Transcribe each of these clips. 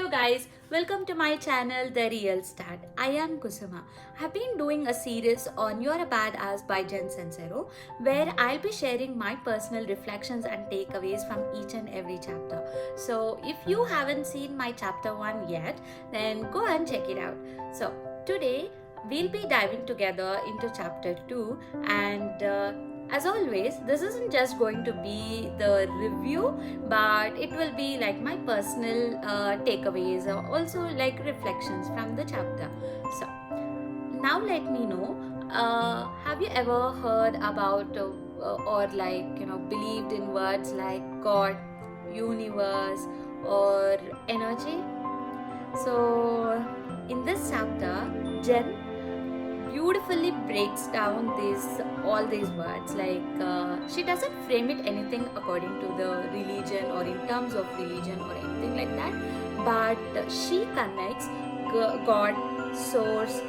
Hello guys, welcome to my channel The Real Start. I am Kusuma. I've been doing a series on You're a Badass by Jen Sincero where I'll be sharing my personal reflections and takeaways from each and every chapter. So if you haven't seen my chapter 1 yet, then go and check it out. So today we'll be diving together into chapter 2 and as always, this isn't just going to be the review, but it will be like my personal takeaways or also like reflections from the chapter. So, now let me know, have you ever heard about or believed in words like God, universe, or energy? So, in this chapter, Jen beautifully breaks down these all these words she doesn't frame it anything according to the religion or in terms of religion or anything like that, but she connects God, source,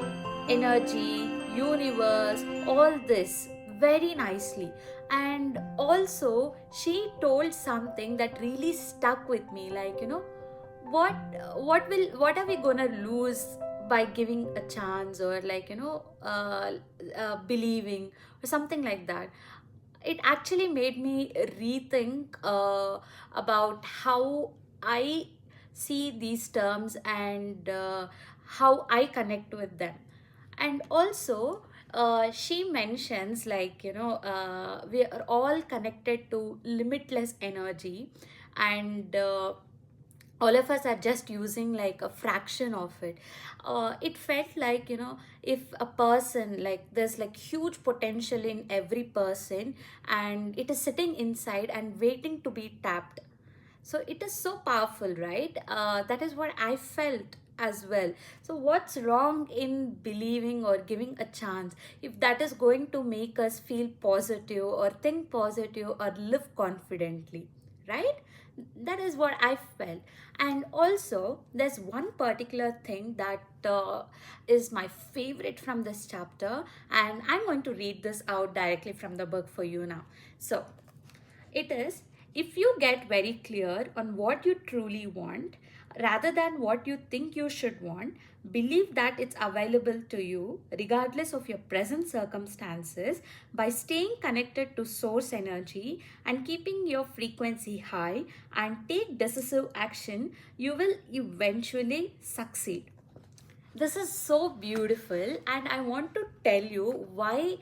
energy, universe, all this very nicely. And also she told something that really stuck with me, what what are we gonna lose by giving a chance or believing or something like that. It actually made me rethink about how I see these terms and how I connect with them. And also she mentions we are all connected to limitless energy, and all of us are just using like a fraction of it. It felt like, if a person, like there's like huge potential in every person and it is sitting inside and waiting to be tapped. So it is so powerful, right? That is what I felt as well. So what's wrong in believing or giving a chance if that is going to make us feel positive or think positive or live confidently, right? That is what I felt. And also there's one particular thing that is my favorite from this chapter, and I'm going to read this out directly from the book for you now. So it is, if you get very clear on what you truly want rather than what you think you should want, believe that it's available to you regardless of your present circumstances. By staying connected to source energy and keeping your frequency high and take decisive action, you will eventually succeed. This is so beautiful, and I want to tell you why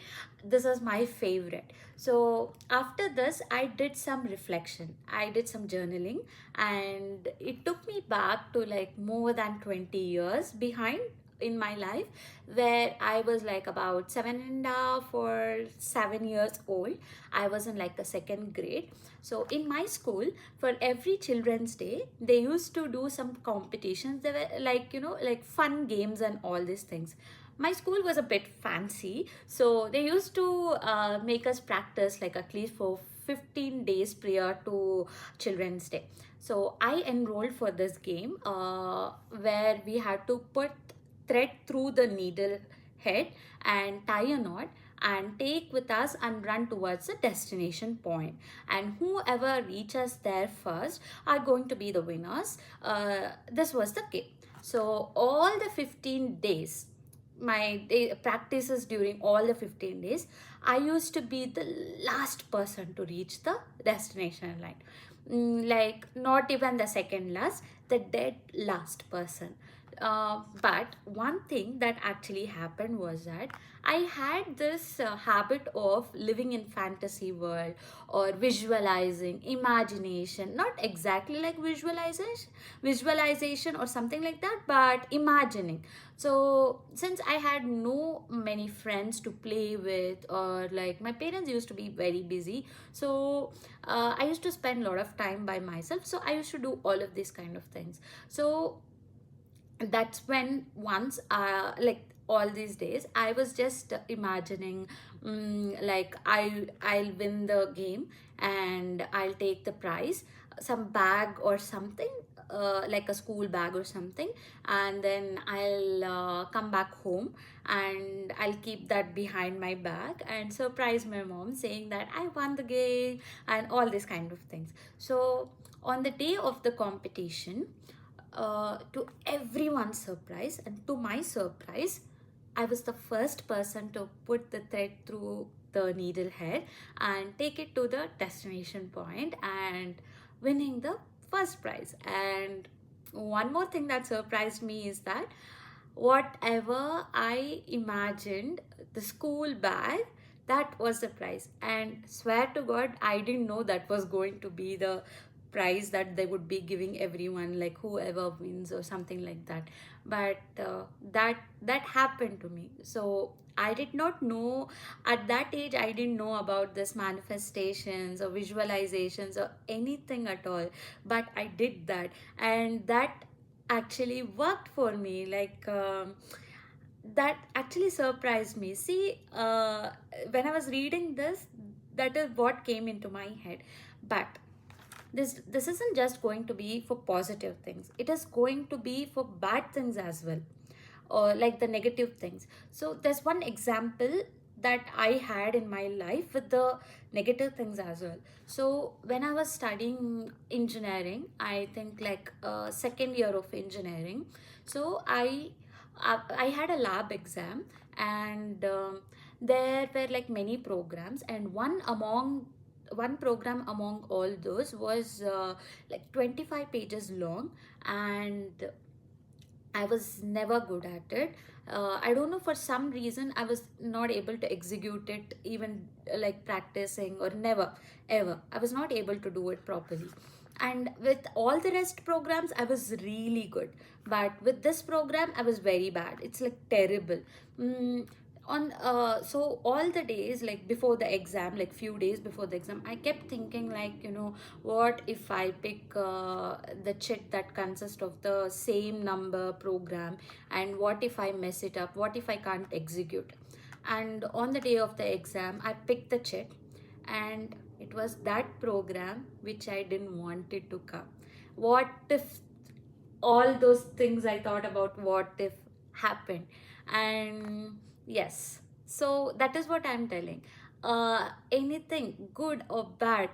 this is my favorite. So, after this, I did some reflection, I did some journaling, and it took me back to like more than 20 years behind in my life, where I was like about 7.5 or 7 years old. I was in like the second grade. So in my school, for every Children's Day, they used to do some competitions. They were like, like fun games and all these things. My school was a bit fancy, so they used to make us practice like at least for 15 days prior to Children's Day. So I enrolled for this game where we had to put thread through the needle head and tie a knot and take with us and run towards the destination point, and whoever reaches there first are going to be the winners. This was the game. So all the 15 days, my day practices during all the 15 days, I used to be the last person to reach the destination line. Like not even the second last, the dead last person. But one thing that actually happened was that I had this habit of living in fantasy world or visualizing, imagination, not exactly like visualization or something like that, but imagining. So since I had no many friends to play with, or like my parents used to be very busy, so I used to spend a lot of time by myself. So I used to do all of these kind of things. So that's when once like all these days I was just imagining, like I'll win the game and I'll take the prize, some bag or something, like a school bag or something, and then I'll come back home and I'll keep that behind my back and surprise my mom saying that I won the game and all these kind of things. So on the day of the competition, to everyone's surprise and to my surprise, I was the first person to put the thread through the needle head and take it to the destination point and winning the first prize. And one more thing that surprised me is that whatever I imagined, the school bag, that was the prize. And swear to God, I didn't know that was going to be the prize that they would be giving everyone, like whoever wins or something like that. But that happened to me. So I did not know at that age. I didn't know about this manifestations or visualizations or anything at all. But I did that, and that actually worked for me. That actually surprised me. See, when I was reading this, that is what came into my head. But this isn't just going to be for positive things, it is going to be for bad things as well, or like the negative things. So there's one example that I had in my life with the negative things as well. So when I was studying engineering, I think like second year of engineering, so I had a lab exam, and there were like many programs, and one program among all those was like 25 pages long, and I was never good at it. I don't know, for some reason I was not able to execute it, even like practicing, or never ever. I was not able to do it properly. And with all the rest programs, I was really good. But with this program, I was very bad. It's like terrible. Mm, on So all the days, like before the exam, like few days before the exam, I kept thinking, like, what if I pick the chit that consists of the same number program, and what if I mess it up, what if I can't execute. And on the day of the exam, I picked the chit, and it was that program which I didn't want it to come. What if all those things I thought about, what if, happened? And yes, so that is what I'm telling. Anything good or bad,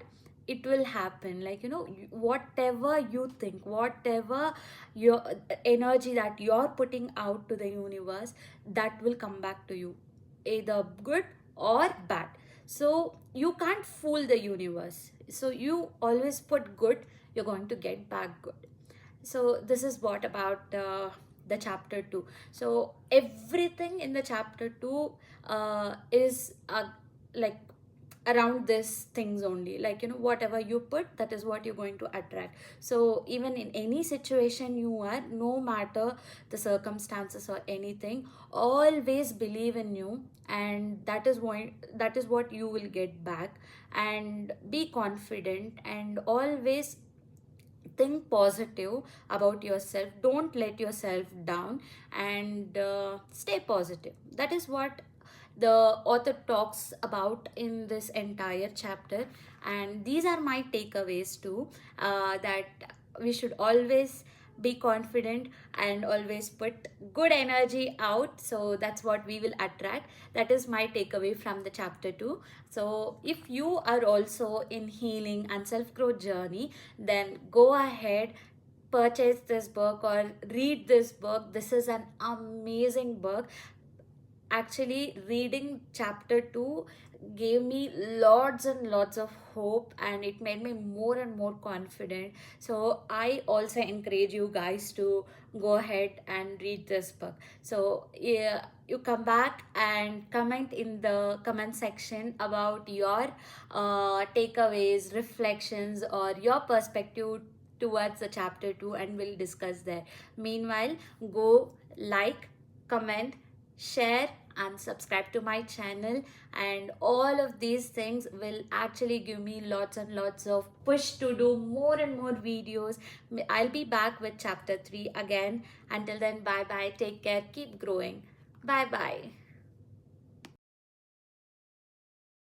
it will happen. Like, whatever you think, whatever your energy that you're putting out to the universe, that will come back to you, either good or bad. So you can't fool the universe. So you always put good, you're going to get back good. So this is what about the chapter 2. So everything in the chapter 2 is like around these things only. Like, whatever you put, that is what you're going to attract. So even in any situation you are, no matter the circumstances or anything, always believe in you, and that is what you will get back. And be confident, and always think positive about yourself. Don't let yourself down, and stay positive. That is what the author talks about in this entire chapter, and these are my takeaways too. That we should always be confident and always put good energy out, so that's what we will attract. That is my takeaway from the chapter 2. So if you are also in healing and self growth journey, then go ahead, purchase this book or read this book. This is an amazing book. Actually, reading chapter 2 gave me lots and lots of hope, and it made me more and more confident. So I also encourage you guys to go ahead and read this book. So yeah, you come back and comment in the comment section about your takeaways, reflections, or your perspective towards the chapter 2, and we'll discuss there. Meanwhile, go like, comment, share, and subscribe to my channel, and all of these things will actually give me lots and lots of push to do more and more videos. I'll be back with chapter 3 again. Until then, bye bye, take care, keep growing. Bye bye.